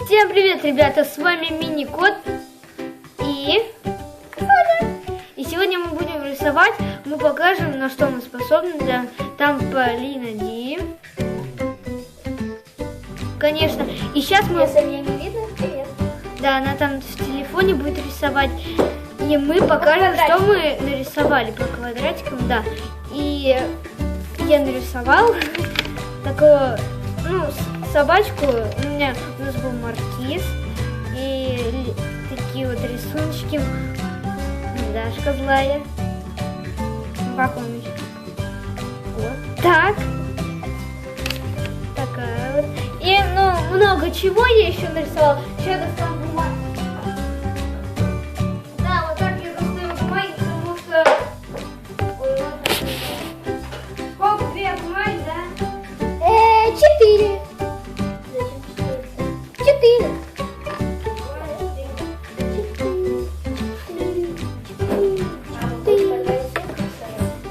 Всем привет, ребята, с вами Мини-кот и Соня. И сегодня мы будем рисовать, мы покажем, на что мы способны. Да, там Полина Ди. Конечно. И сейчас мы... Если меня не видно, привет. Да, она там в телефоне будет рисовать. И мы покажем, что мы нарисовали по квадратикам, да. И я нарисовал такую, собачку. У нас был маркиз. И такие вот рисуночки. Дашка злая. Как он еще? Вот так. Такая вот. И, много чего я еще нарисовала. Еще достала бумагу. Да, вот так я достаю бумаги, потому что... Ой, вот так. Сколько две бумаги, да? 4. Зачем 4? 4.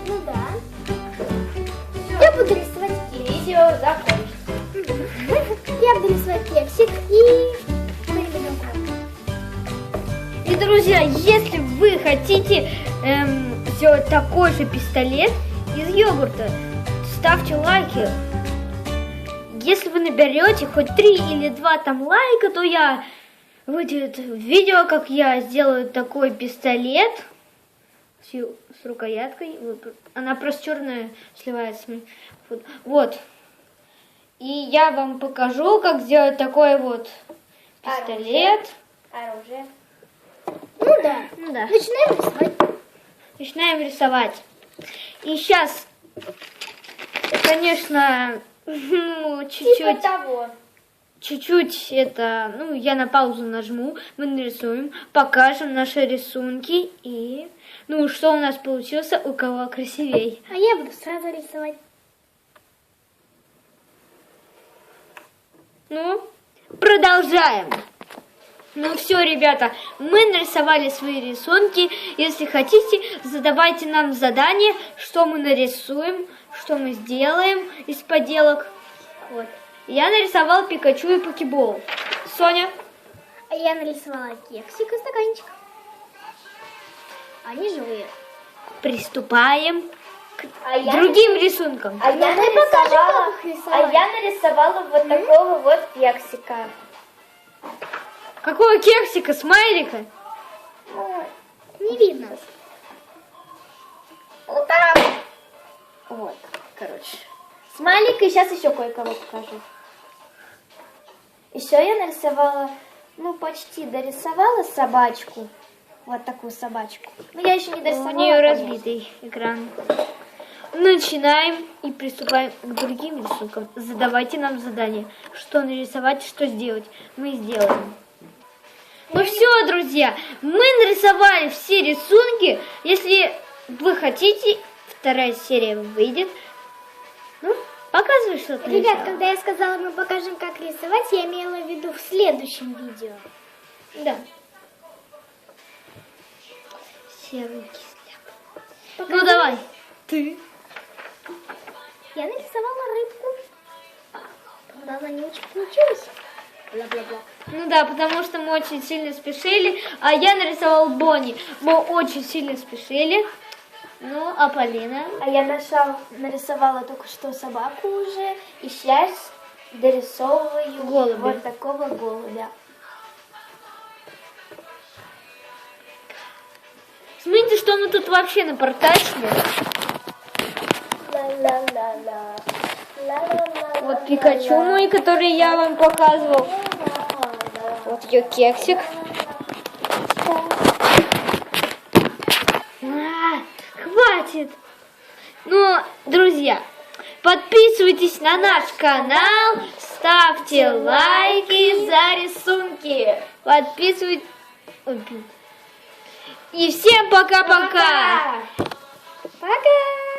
Ну да. Я буду рисовать видео закончится. Я буду рисовать кексик и... И, друзья, если вы хотите сделать такой же пистолет из йогурта, ставьте лайки. Если вы наберете хоть 3 или 2 там лайка, то выйдет видео, как я сделаю такой пистолет с рукояткой. Она просто черная сливается. Вот. И я вам покажу, как сделать такой вот пистолет. Оружие. Ну да. Начинаем рисовать. Начинаем рисовать. И сейчас, конечно, чуть-чуть. Типа того. Чуть-чуть это, я на паузу нажму, мы нарисуем, покажем наши рисунки и, что у нас получилось, у кого красивей. А я буду сразу рисовать. Продолжаем. Все, ребята, мы нарисовали свои рисунки. Если хотите, задавайте нам задание, что мы нарисуем, что мы сделаем из поделок. Вот. Я нарисовал Пикачу и Покебол. Соня? А я нарисовала кексик и стаканчик. Они живые. Приступаем к другим рисункам. А я нарисовала вот такого вот кексика. Какого кексика? Смайлика? Не видно. Вот, короче. Смайлик, и сейчас еще кое-кого покажу. Еще я нарисовала, почти дорисовала собачку. Вот такую собачку. Но я еще не дорисовала. У нее разбитый экран. Начинаем и приступаем к другим рисункам. Задавайте нам задание, что нарисовать, что сделать. Мы сделаем. Все, друзья, мы нарисовали все рисунки. Если вы хотите, вторая серия выйдет. Показывай, что ты Ребят, нарисовала. когда я сказала, мы покажем, как рисовать, я имела в виду в следующем видео. Да. Все руки сляпаны. Давай. Ты. Я нарисовала рыбку. Правда, она не очень получилась. Бла-бла-бла. Да, потому что мы очень сильно спешили, а я нарисовал Бонни. Мы очень сильно спешили. А Полина? А я нарисовала только что собаку уже, и сейчас дорисовываю голубя. Вот такого голубя. Смотрите, что мы тут вообще напортачили. Вот Пикачу мой, который я вам показывал. Вот ее кексик. Хватит. Друзья, подписывайтесь на наш канал, ставьте лайки за рисунки. Подписывайтесь. И всем пока-пока. Пока.